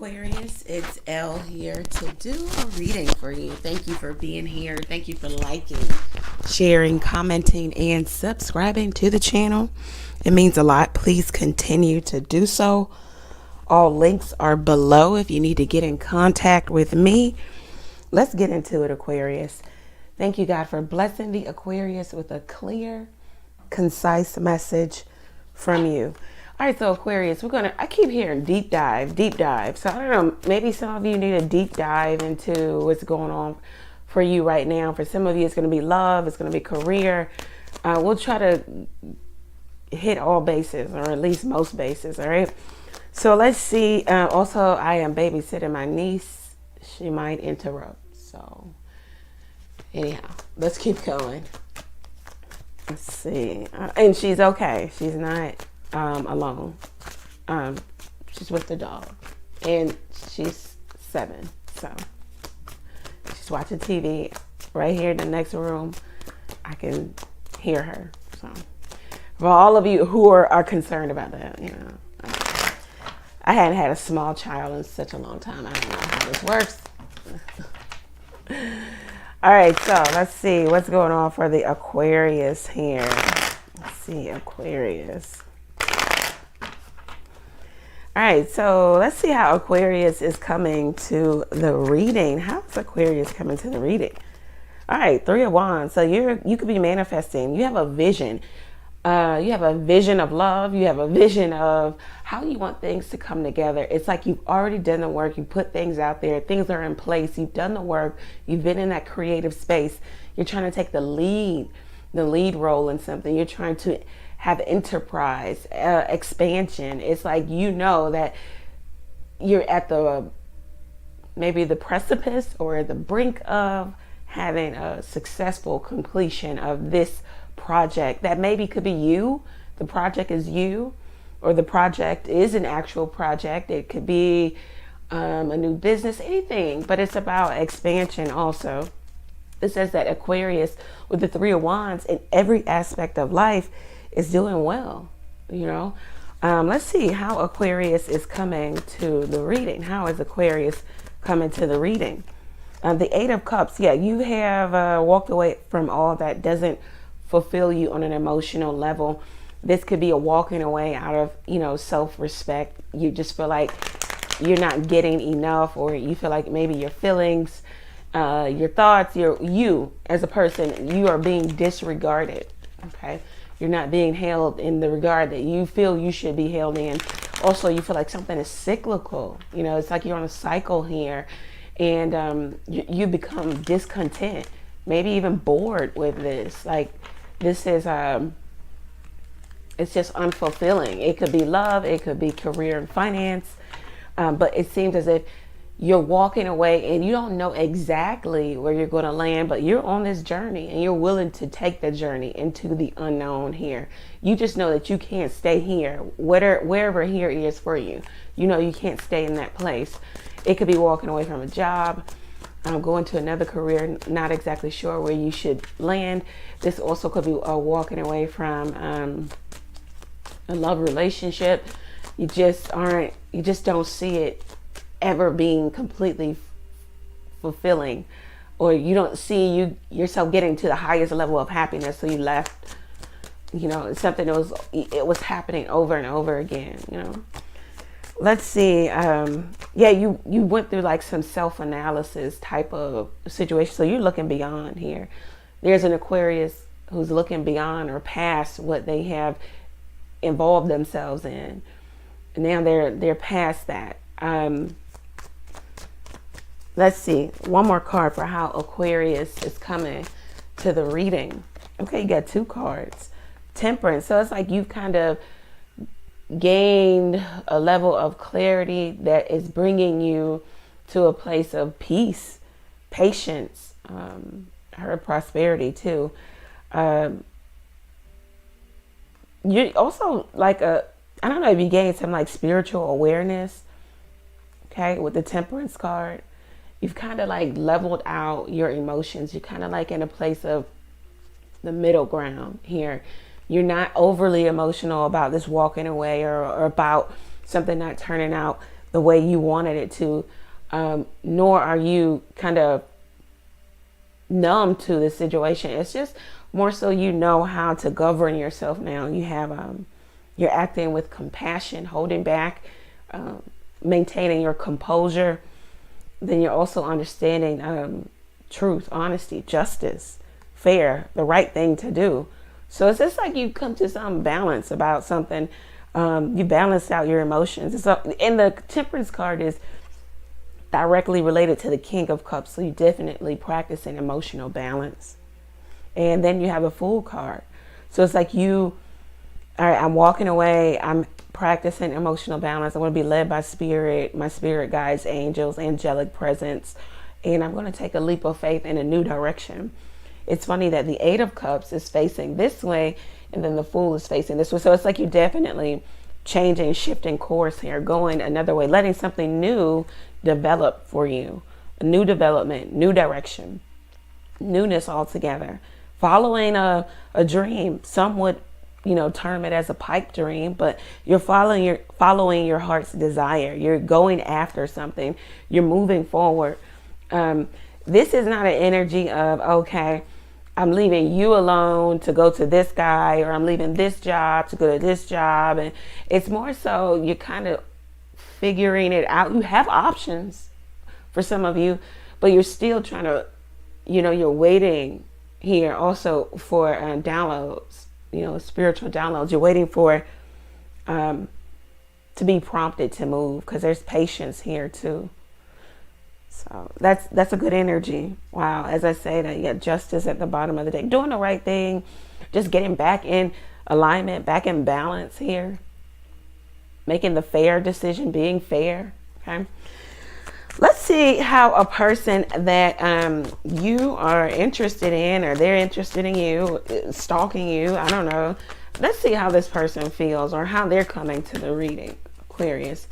Aquarius, it's Elle here to do a reading for you. Thank you for being here. Thank you for liking, sharing, commenting, and subscribing to the channel. It means a lot. Please continue to do so. All links are below if you need to get in contact with me. Let's get into it, Aquarius. Thank you, God, for blessing the Aquarius with a clear, concise message from you. All right, so Aquarius, I keep hearing deep dive. So I don't know, maybe some of you need a deep dive into what's going on for you right now. For some of you, it's going to be love, it's going to be career. We'll try to hit all bases, or at least most bases, all right? So let's see. Also, I am babysitting my niece. She might interrupt. So anyhow, let's keep going. Let's see. And she's okay. She's not alone. She's with the dog, and she's 7, so she's watching TV right here in the next room. I can hear her. So for all of you who are concerned about that, you know, I hadn't had a small child in such a long time. I don't know how this works. All right, so let's see what's going on for the Aquarius here. Let's see, Aquarius. All right, so let's see how Aquarius is coming to the reading. How is Aquarius coming to the reading? All right, 3 of Wands. So you could be manifesting. You have a vision. You have a vision of love. You have a vision of how you want things to come together. It's like you've already done the work. You put things out there. Things are in place. You've done the work. You've been in that creative space. You're trying to take the lead role in something. You're trying to have enterprise, expansion. It's like, you know, that you're at maybe the precipice or the brink of having a successful completion of this project. That maybe could be you. The project is you, or the project is an actual project. It could be a new business, anything, but it's about expansion also. It says that Aquarius with the 3 of Wands in every aspect of life is doing well, you know. Let's see how Aquarius is coming to the reading. How is Aquarius coming to the reading? The 8 of Cups. Yeah, you have walked away from all that doesn't fulfill you on an emotional level. This could be a walking away out of, you know, self-respect. You just feel like you're not getting enough, or you feel like maybe your feelings, your thoughts, you as a person, you are being disregarded. Okay. You're not being held in the regard that you feel you should be held in. Also, you feel like something is cyclical. You know, it's like you're on a cycle here, and you become discontent, maybe even bored with this. Like, this is, it's just unfulfilling. It could be love, it could be career and finance, but it seems as if you're walking away and you don't know exactly where you're going to land, but you're on this journey and you're willing to take the journey into the unknown here. You just know that you can't stay here, wherever here is for you. You know you can't stay in that place. It could be walking away from a job, going to another career, not exactly sure where you should land. This also could be walking away from a love relationship. You just don't see it ever being completely fulfilling, or you don't see yourself getting to the highest level of happiness, so you left. You know, it's something that was happening over and over again, you know. Let's see. Yeah, you went through like some self-analysis type of situation, so you're looking beyond here. There's an Aquarius who's looking beyond or past what they have involved themselves in. Now they're past that. Let's see, one more card for how Aquarius is coming to the reading. Okay, you got 2 cards. Temperance. So it's like you've kind of gained a level of clarity that is bringing you to a place of peace, patience, her prosperity too. You're also like I don't know if you gained some like spiritual awareness. Okay, with the Temperance card. You've kind of like leveled out your emotions. You're kind of like in a place of the middle ground here. You're not overly emotional about this walking away or about something not turning out the way you wanted it to, nor are you kind of numb to the situation. It's just more so you know how to govern yourself now. You have, you're acting with compassion, holding back, maintaining your composure. Then you're also understanding truth, honesty, justice, fair, the right thing to do. So it's just like you come to some balance about something. You balance out your emotions. And the Temperance card is directly related to the King of Cups. So you definitely practicing emotional balance. And then you have a Fool card. So it's like all right, I'm walking away. I'm practicing emotional balance. I want to be led by spirit, my spirit guides, angels, angelic presence. And I'm going to take a leap of faith in a new direction. It's funny that the Eight of Cups is facing this way and then the Fool is facing this way. So it's like you're definitely changing, shifting course here, going another way, letting something new develop for you. A new development, new direction, newness altogether. Following a dream. Some would, term it as a pipe dream, but you're following your heart's desire. You're going after something. You're moving forward. This is not an energy of, okay, I'm leaving you alone to go to this guy, or I'm leaving this job to go to this job. And it's more so you're kind of figuring it out. You have options for some of you, but you're still trying to, you're waiting here also for downloads, spiritual downloads. You're waiting for to be prompted to move, because there's patience here too. So that's a good energy. Wow. As I say, that you got justice at the bottom of the deck, doing the right thing, just getting back in alignment, back in balance here, making the fair decision, being fair. Okay. Let's see how a person that you are interested in, or they're interested in you, stalking you, I don't know. Let's see how this person feels, or how they're coming to the reading, Aquarius.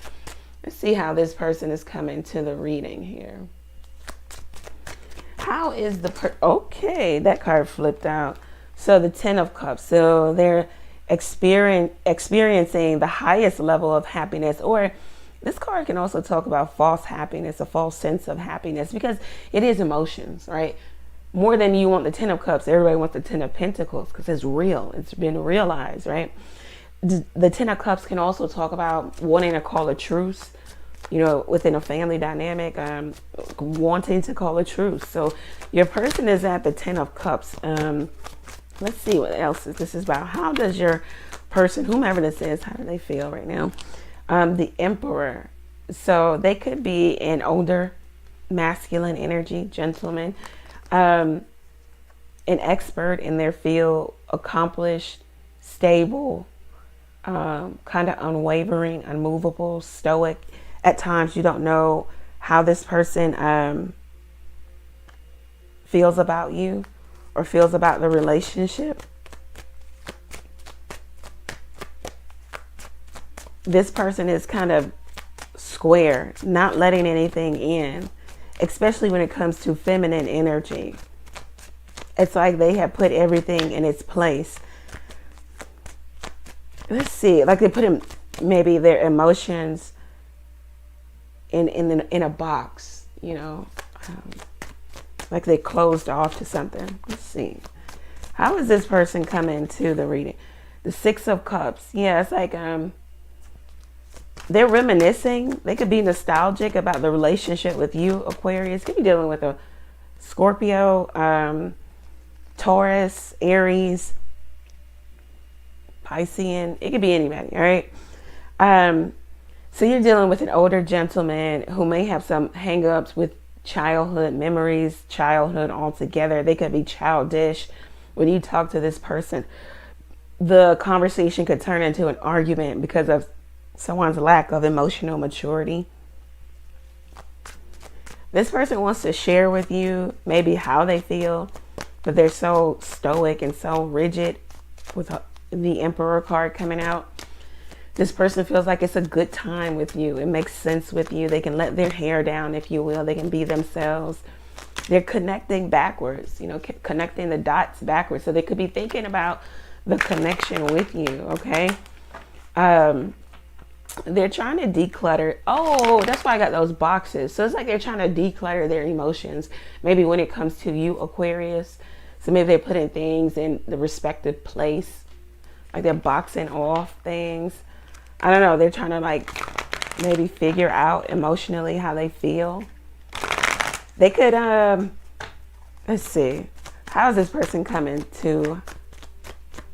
Let's see how this person is coming to the reading here. How is okay, that card flipped out. So the Ten of Cups. So they're experiencing the highest level of happiness, or this card can also talk about false happiness, a false sense of happiness, because it is emotions, right? More than you want the Ten of Cups, everybody wants the Ten of Pentacles, because it's real. It's been realized, right? The Ten of Cups can also talk about wanting to call a truce, within a family dynamic, wanting to call a truce. So your person is at the Ten of Cups. Let's see what else this is about. How does your person, whomever this is, how do they feel right now? The Emperor. So they could be an older masculine energy, gentleman, an expert in their field, accomplished, stable, kind of unwavering, unmovable, stoic. At times you don't know how this person feels about you or feels about the relationship. This person is kind of square, not letting anything in, especially when it comes to feminine energy. It's like they have put everything in its place. Let's see, like they put maybe their emotions in a box, like they closed off to something. Let's see. How is this person coming to the reading? The Six of Cups. Yeah, it's like they're reminiscing. They could be nostalgic about the relationship with you, Aquarius. Could be dealing with a Scorpio, Taurus, Aries, Piscean. It could be anybody, all right? So you're dealing with an older gentleman who may have some hang-ups with childhood memories, childhood altogether. They could be childish. When you talk to this person, the conversation could turn into an argument because of someone's lack of emotional maturity. This person wants to share with you maybe how they feel, but they're so stoic and so rigid with the Emperor card coming out. This person feels like it's a good time with you. It makes sense with you. They can let their hair down, if you will. They can be themselves. They're connecting backwards, connecting the dots backwards. So they could be thinking about the connection with you, okay? They're trying to declutter. Oh, that's why I got those boxes. So it's like they're trying to declutter their emotions. Maybe when it comes to you, Aquarius. So maybe they're putting things in the respective place. Like they're boxing off things. I don't know. They're trying to like maybe figure out emotionally how they feel. They could, let's see. How is this person coming to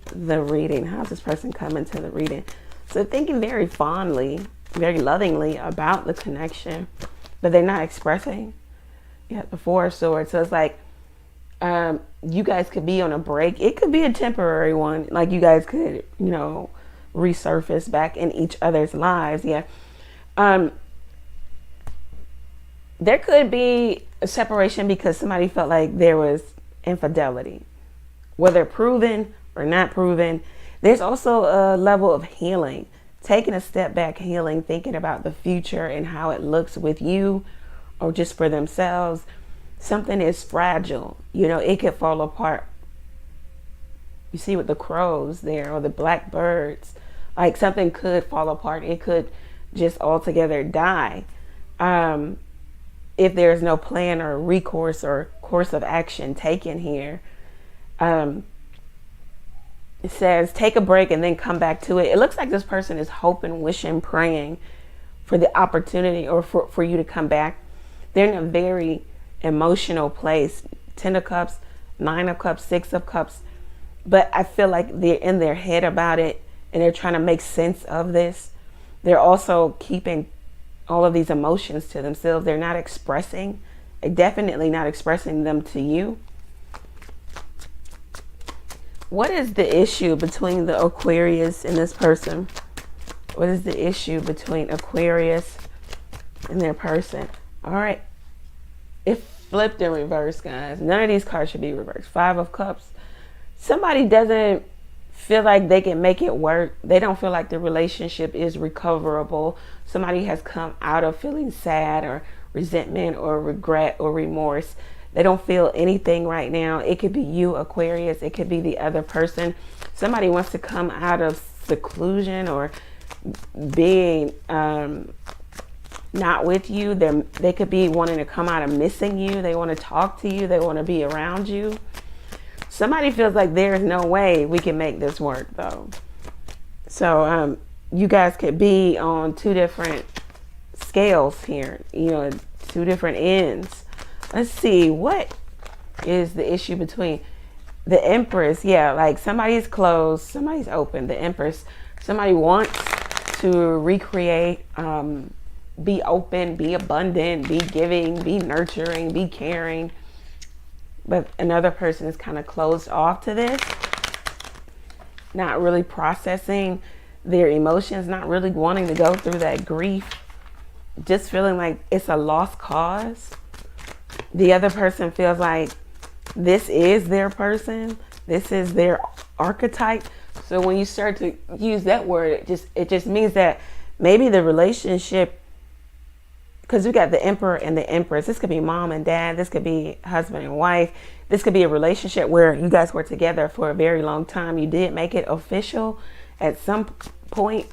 the reading? How is this person coming to the reading? So thinking very fondly, very lovingly about the connection, but they're not expressing. Yeah, the Four of Swords. So it's like you guys could be on a break. It could be a temporary one. Like you guys could, you know, resurface back in each other's lives. Yeah. There could be a separation because somebody felt like there was infidelity, whether proven or not proven. There's also a level of healing, taking a step back, healing, thinking about the future and how it looks with you or just for themselves. Something is fragile, you know, it could fall apart. You see with the crows there or the black birds, like something could fall apart. It could just altogether die. If there's no plan or recourse or course of action taken here. It says, take a break and then come back to it. It looks like this person is hoping, wishing, praying for the opportunity or for you to come back. They're in a very emotional place. 10 of Cups, 9 of Cups, 6 of Cups. But I feel like they're in their head about it and they're trying to make sense of this. They're also keeping all of these emotions to themselves. They're not expressing, definitely not expressing them to you. What is the issue between the Aquarius and this person? What is the issue between Aquarius and their person? All right. It flipped in reverse, guys. None of these cards should be reversed. 5 of Cups. Somebody doesn't feel like they can make it work. They don't feel like the relationship is recoverable. Somebody has come out of feeling sad or resentment or regret or remorse. They don't feel anything right now. It could be you, Aquarius. It could be the other person. Somebody wants to come out of seclusion or being not with you. They could be wanting to come out of missing you. They want to talk to you. They want to be around you. Somebody feels like there's no way we can make this work, though. So you guys could be on two different scales here. You know, two different ends. Let's see, what is the issue between the Empress? Yeah, like somebody's closed, somebody's open. The Empress, somebody wants to recreate, be open, be abundant, be giving, be nurturing, be caring. But another person is kind of closed off to this, not really processing their emotions, not really wanting to go through that grief, just feeling like it's a lost cause. The other person feels like this is their person. This is their archetype. So when you start to use that word, it just means that maybe the relationship, because we got the Emperor and the Empress. This could be mom and dad. This could be husband and wife. This could be a relationship where you guys were together for a very long time. You did make it official at some point.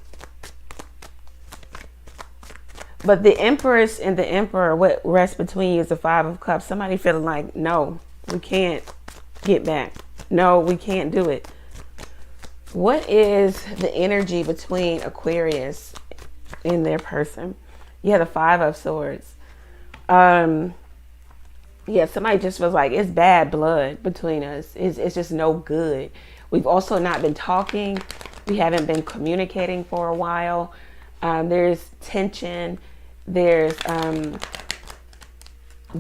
But the Empress and the Emperor, what rests between you is the 5 of Cups. Somebody feeling like, no, we can't get back. No, we can't do it. What is the energy between Aquarius and their person? You have the 5 of Swords. Yeah, somebody just feels like it's bad blood between us. It's just no good. We've also not been talking. We haven't been communicating for a while. There's tension. There's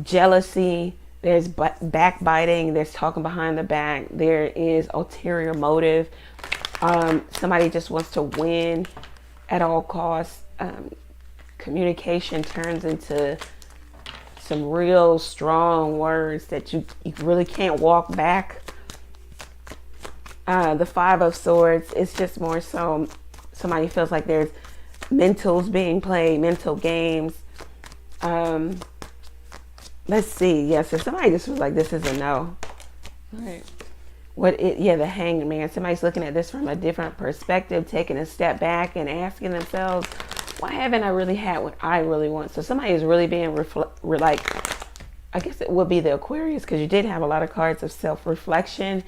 jealousy. There's backbiting. There's talking behind the back. There is ulterior motive. Somebody just wants to win at all costs. Communication turns into some real strong words that you really can't walk back. The 5 of Swords, it's just more so somebody feels like there's mentals being played, mental games. Let's see. Yeah, so somebody just was like, this is a no. All right. The Hanged Man. Somebody's looking at this from a different perspective, taking a step back and asking themselves, why haven't I really had what I really want? So somebody is really being like, I guess it would be the Aquarius, because you did have a lot of cards of self-reflection,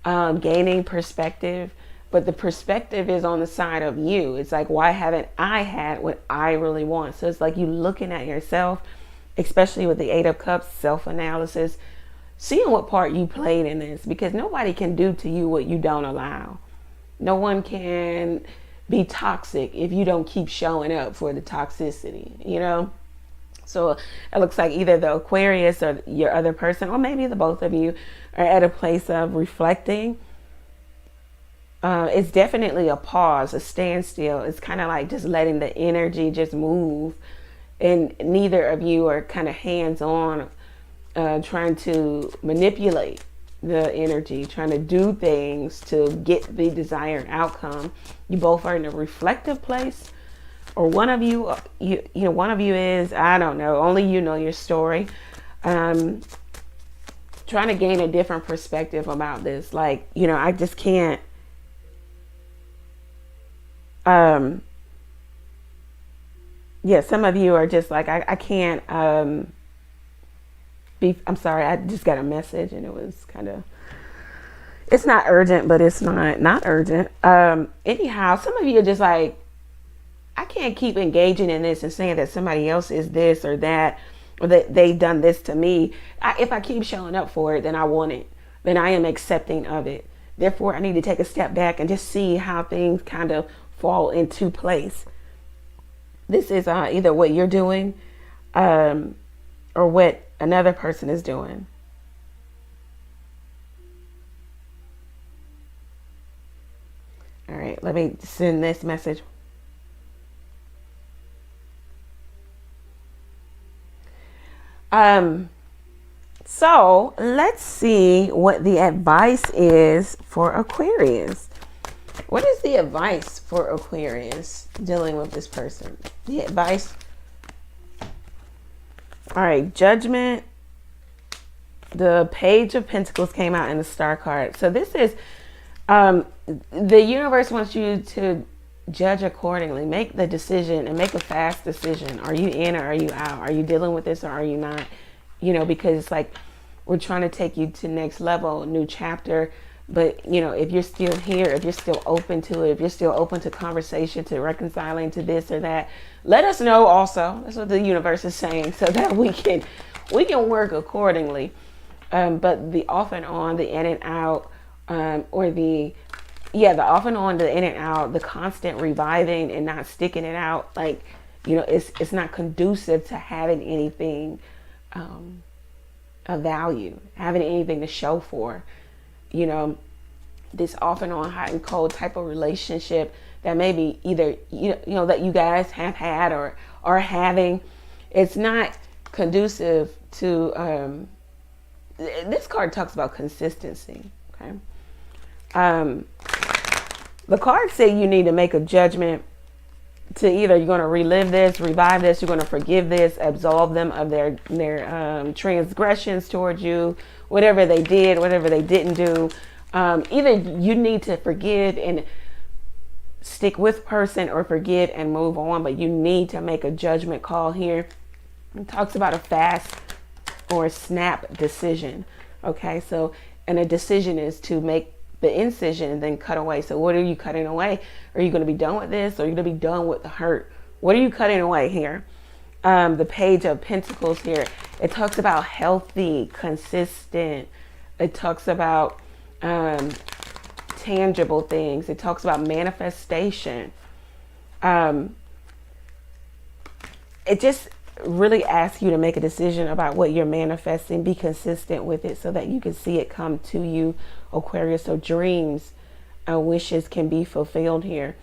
gaining perspective, but the perspective is on the side of you. It's like, why haven't I had what I really want? So it's like you looking at yourself, especially with the Eight of Cups, self-analysis, seeing what part you played in this, because nobody can do to you what you don't allow. No one can be toxic if you don't keep showing up for the toxicity, you know? So it looks like either the Aquarius or your other person, or maybe the both of you, are at a place of reflecting. It's definitely a pause, a standstill. It's kind of like just letting the energy just move. And neither of you are kind of hands-on, trying to manipulate the energy, trying to do things to get the desired outcome. You both are in a reflective place, or one of you, one of you is, I don't know, only you know your story. Trying to gain a different perspective about this. Like, I just can't, some of you are just like, I can't, I'm sorry, I just got a message and it was kind of, it's not urgent, but it's not urgent. Anyhow, some of you are just like, I can't keep engaging in this and saying that somebody else is this or that, or that they've done this to me. If I keep showing up for it, then I want it. Then I am accepting of it. Therefore, I need to take a step back and just see how things kind of fall into place. This is either what you're doing or what another person is doing. All right, let me send this message. So let's see what the advice is for Aquarius. What is the advice for Aquarius dealing with this person? The advice. All right, Judgment. The Page of Pentacles came out in the Star card. So this is, the universe wants you to judge accordingly. Make the decision and make a fast decision. Are you in or are you out? Are you dealing with this or are you not? Because it's like we're trying to take you to next level, new chapter. But, if you're still here, if you're still open to it, if you're still open to conversation, to reconciling, to this or that, let us know also. That's what the universe is saying, so that we can work accordingly. But the off and on, the in and out, the off and on, the in and out, the constant reviving and not sticking it out, like, it's not conducive to having anything of value, having anything to show for. This off and on, hot and cold type of relationship that maybe either, that you guys have had or are having, it's not conducive to, this card talks about consistency, okay? The cards say you need to make a judgment to either you're going to relive this, revive this, you're going to forgive this, absolve them of their transgressions towards you, whatever they did, whatever they didn't do. Either you need to forgive and stick with person or forgive and move on, but you need to make a judgment call here. It talks about a fast or a snap decision. Okay, so, and a decision is to make the incision and then cut away. So what are you cutting away? Are you going to be done with this? Or are you going to be done with the hurt? What are you cutting away here? The Page of Pentacles here, it talks about healthy, consistent. It talks about tangible things. It talks about manifestation. It just really asks you to make a decision about what you're manifesting. Be consistent with it so that you can see it come to you, Aquarius. So dreams, wishes can be fulfilled here,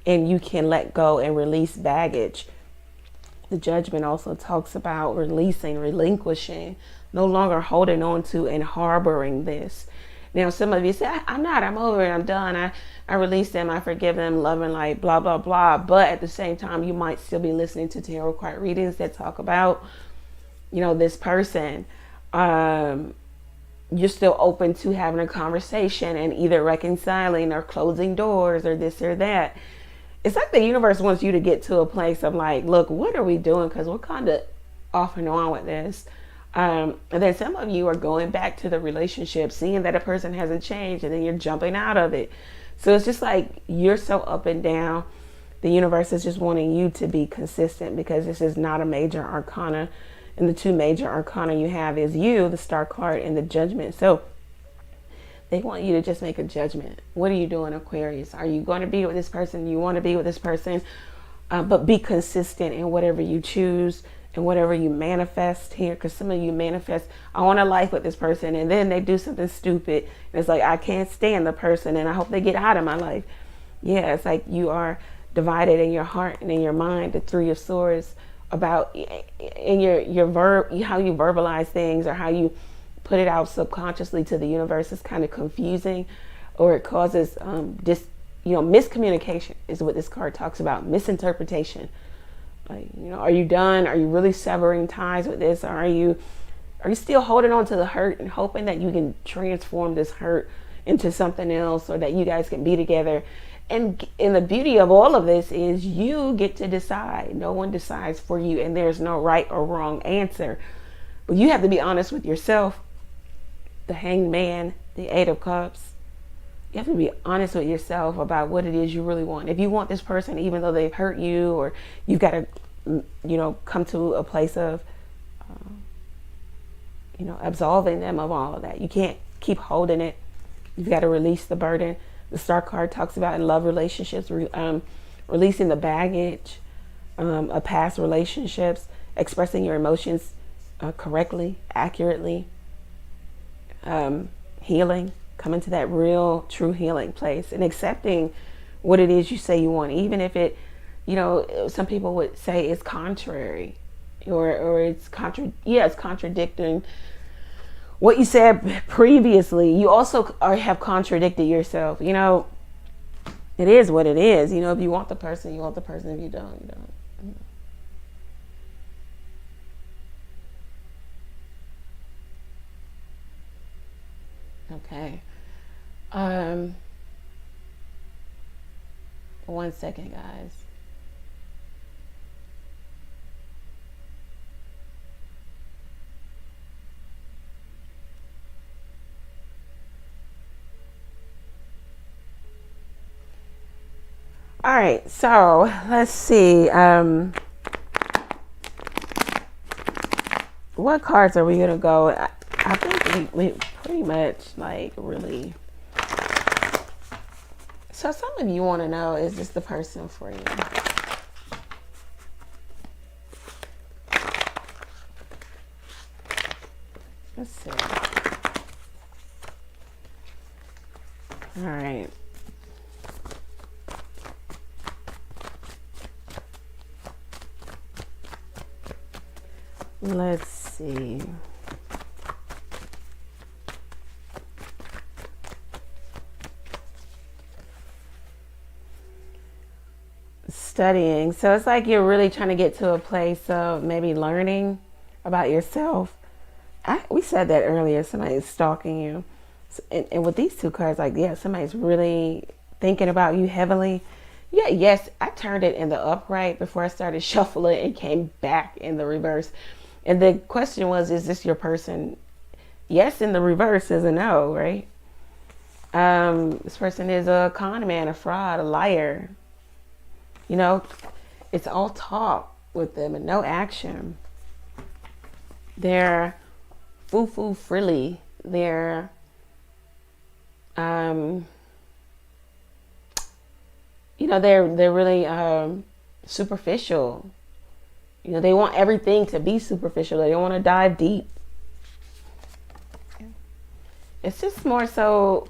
and you can let go and release baggage. The Judgment also talks about releasing, relinquishing, no longer holding on to and harboring this. Now, some of you say, I'm over it, I'm done. I release them, I forgive them, love and light, blah, blah, blah. But at the same time, you might still be listening to tarot card readings that talk about, this person. You're still open to having a conversation and either reconciling or closing doors or this or that. it's like the universe wants you to get to a place of like, look, what are we doing? Because we're kind of off and on with this. And then some of you are going back to the relationship, seeing that a person hasn't changed, and then you're jumping out of it. So it's just like you're so up and down. The universe is just wanting you to be consistent, because this is not a major arcana. And the two major arcana you have is you, the Star card, and the Judgment. So they want you to just make a judgment. What are you doing, Aquarius? Are you going to be with this person? You want to be with this person, but be consistent in whatever you choose and whatever you manifest here. Because some of you manifest, I want a life with this person, and then they do something stupid, and it's like, I can't stand the person, and I hope they get out of my life. Yeah, it's like you are divided in your heart and in your mind, the Three of Swords, about in your how you verbalize things, or how you put it out subconsciously to the universe, is kind of confusing, or it causes miscommunication is what this card talks about. Misinterpretation. Like, are you done? Are you really severing ties with this? Or are you still holding on to the hurt and hoping that you can transform this hurt into something else, or that you guys can be together? And the beauty of all of this is you get to decide. No one decides for you, and there's no right or wrong answer. But you have to be honest with yourself. The Hanged Man, the Eight of Cups. You have to be honest with yourself about what it is you really want. If you want this person, even though they've hurt you, or you've got to, come to a place of, absolving them of all of that. You can't keep holding it. You've got to release the burden. The Star card talks about in love relationships, releasing the baggage of past relationships, expressing your emotions correctly, accurately, healing. Coming to that real, true healing place, and accepting what it is you say you want, even if it, some people would say it's contrary, or it's contradicting what you said previously. You also have contradicted yourself. It is what it is. If you want the person, you want the person. If you don't, you don't. Okay. 1 second, guys. All right, so let's see. What cards are we gonna go? I think we pretty much really. So some of you want to know, is this the person for you? Let's see. All right. Let's see. Studying. So it's like you're really trying to get to a place of maybe learning about yourself. We said that earlier. Somebody's stalking you. And with these two cards, somebody's really thinking about you heavily. Yeah, yes, I turned it in the upright before I started shuffling and came back in the reverse. And the question was, is this your person? Yes, in the reverse is a no, right? This person is a con man, a fraud, a liar. It's all talk with them and no action. They're foo-foo frilly. They're they're really superficial. They want everything to be superficial. They don't want to dive deep. It's just more so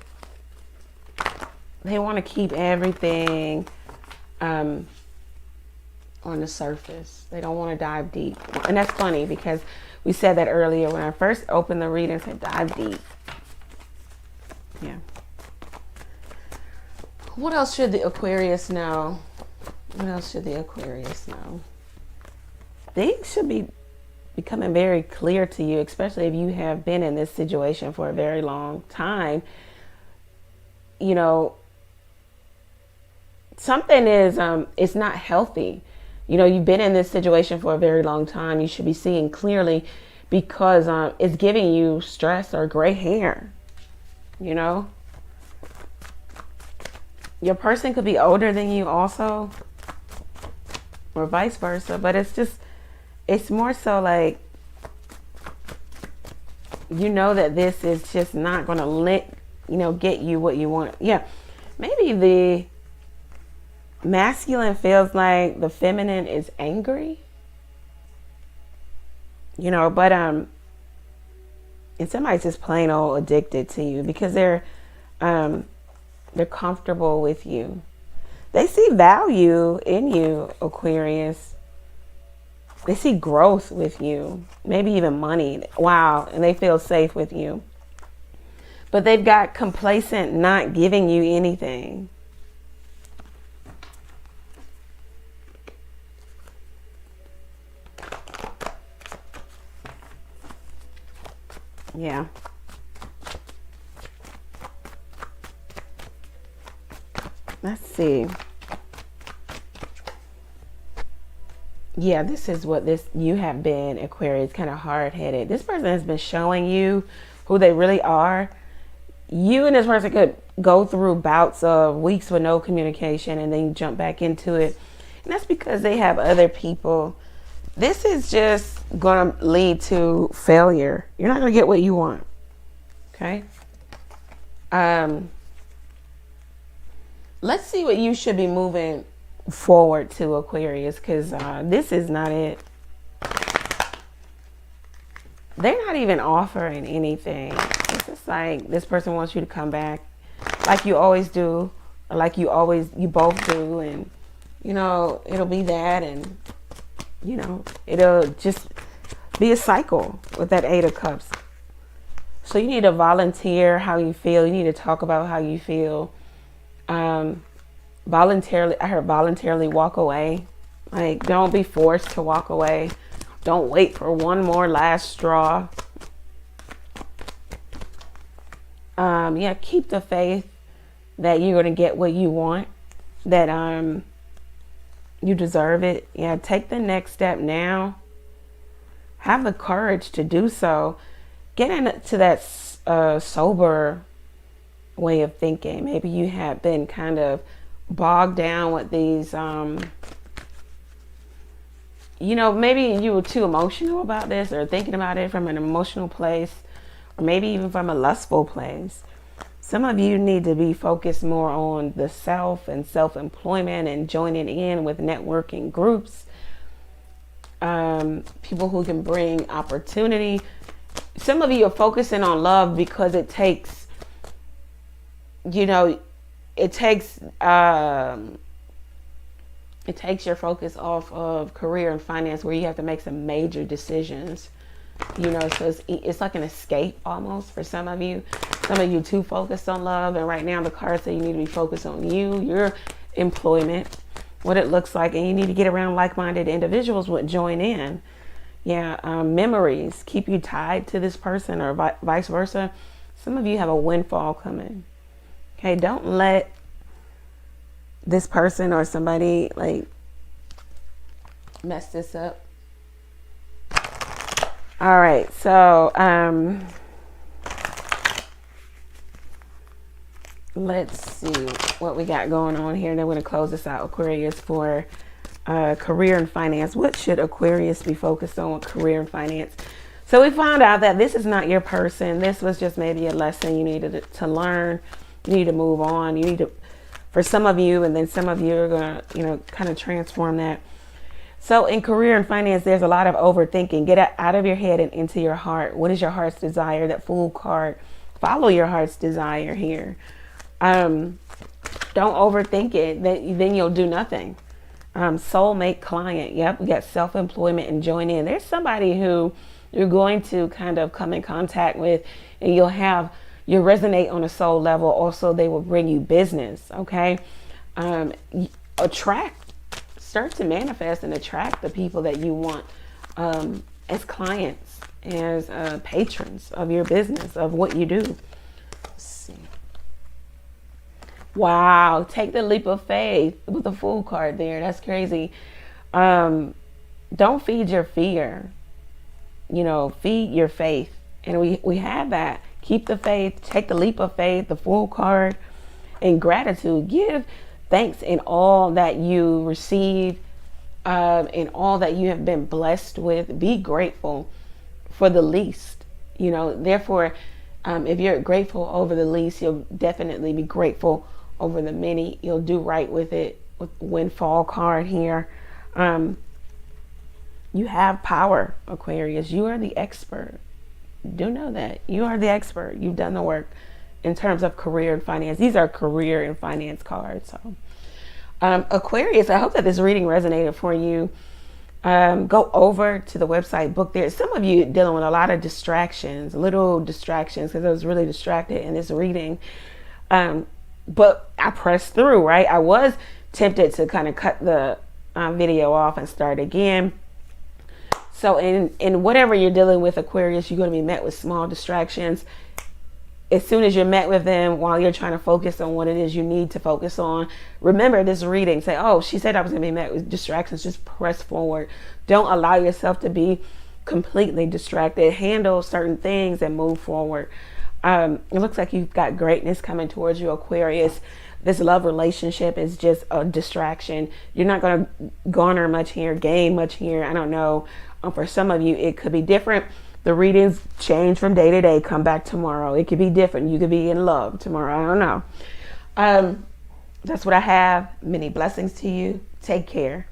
they want to keep everything on the surface. They don't want to dive deep. And that's funny, because we said that earlier when I first opened the reading. I said dive deep. Yeah. What else should the Aquarius know? What else should the Aquarius know? Things should be becoming very clear to you, especially if you have been in this situation for a very long time. something is, it's not healthy. You know, you've been in this situation for a very long time. You should be seeing clearly because it's giving you stress or gray hair, you know. Your person could be older than you also, or vice versa, but it's more so like, you know that this is just not going to get you what you want. Yeah, maybe the masculine feels like the feminine is angry, you know, but and somebody's just plain old addicted to you because they're comfortable with you. They see value in you, Aquarius. They see growth with you, maybe even money. Wow, and they feel safe with you. But they've got complacent, not giving you anything. Yeah. Let's see. Yeah, this is what you have been, Aquarius, kind of hard-headed. This person has been showing you who they really are. You and this person could go through bouts of weeks with no communication and then you jump back into it. And that's because they have other people. This is just going to lead to failure. You're not going to get what you want. Okay? Let's see what you should be moving forward to, Aquarius, because this is not it. They're not even offering anything. It's just like this person wants you to come back like you always do, or like you both do, and you know, it'll be that, and you know, it'll just be a cycle with that 8 of Cups. So you need to volunteer how you feel. You need to talk about how you feel. Voluntarily, I heard voluntarily walk away. Like, don't be forced to walk away. Don't wait for one more last straw. Yeah, keep the faith that you're going to get what you want, that you deserve it. Yeah, take the next step now. Have the courage to do so. Get into that sober way of thinking. Maybe you have been kind of bogged down with these, you know, maybe you were too emotional about this, or thinking about it from an emotional place, or maybe even from a lustful place. Some of you need to be focused more on the self and self-employment and joining in with networking groups, people who can bring opportunity. Some of you are focusing on love because it takes, you know, it takes your focus off of career and finance, where you have to make some major decisions, you know. So it's like an escape almost for some of you. Some of you too focused on love, and right now the cards say you need to be focused on your employment, what it looks like, and you need to get around like-minded individuals would join in. Yeah, memories keep you tied to this person, or vice versa. Some of you have a windfall coming. Okay, don't let this person or somebody like mess this up. All right, so let's see what we got going on here. Then we're going to close this out, Aquarius, for career and finance. What should Aquarius be focused on with career and finance? So we found out that this is not your person. This was just maybe a lesson you needed to learn. You need to move on. You need to, for some of you, and then some of you are going to, you know, kind of transform that. So in career and finance, there's a lot of overthinking. Get out of your head and into your heart. What is your heart's desire? That Fool card. Follow your heart's desire here. Don't overthink it. Then you'll do nothing. Soulmate client. Yep, we got self-employment and join in. There's somebody who you're going to kind of come in contact with, and you'll resonate on a soul level. Also, they will bring you business. Okay. Start to manifest and attract the people that you want as clients, as patrons of your business, of what you do. Let's see. Wow. Take the leap of faith with the Fool card there. That's crazy. Don't feed your fear. You know, feed your faith. And we have that. Keep the faith. Take the leap of faith, the Fool card. And gratitude. Give thanks in all that you receive, in all that you have been blessed with. Be grateful for the least. You know, therefore, if you're grateful over the least, you'll definitely be grateful over the many. You'll do right with it. With Windfall card here. You have power, Aquarius. You are the expert. Do know that. You are the expert. You've done the work in terms of career and finance. These are career and finance cards. So, Aquarius, I hope that this reading resonated for you. Go over to the website, book there. Some of you dealing with a lot of distractions, little distractions, because I was really distracted in this reading. But I pressed through, right? I was tempted to kind of cut the video off and start again. So in whatever you're dealing with, Aquarius, you're going to be met with small distractions. As soon as you're met with them, while you're trying to focus on what it is you need to focus on, remember this reading. Say, oh, she said I was going to be met with distractions. Just press forward. Don't allow yourself to be completely distracted. Handle certain things and move forward. It looks like you've got greatness coming towards you, Aquarius. This love relationship is just a distraction. You're not going to garner much here, gain much here. I don't know. For some of you, it could be different. The readings change from day to day. Come back tomorrow. It could be different. You could be in love tomorrow. I don't know. That's what I have. Many blessings to you. Take care.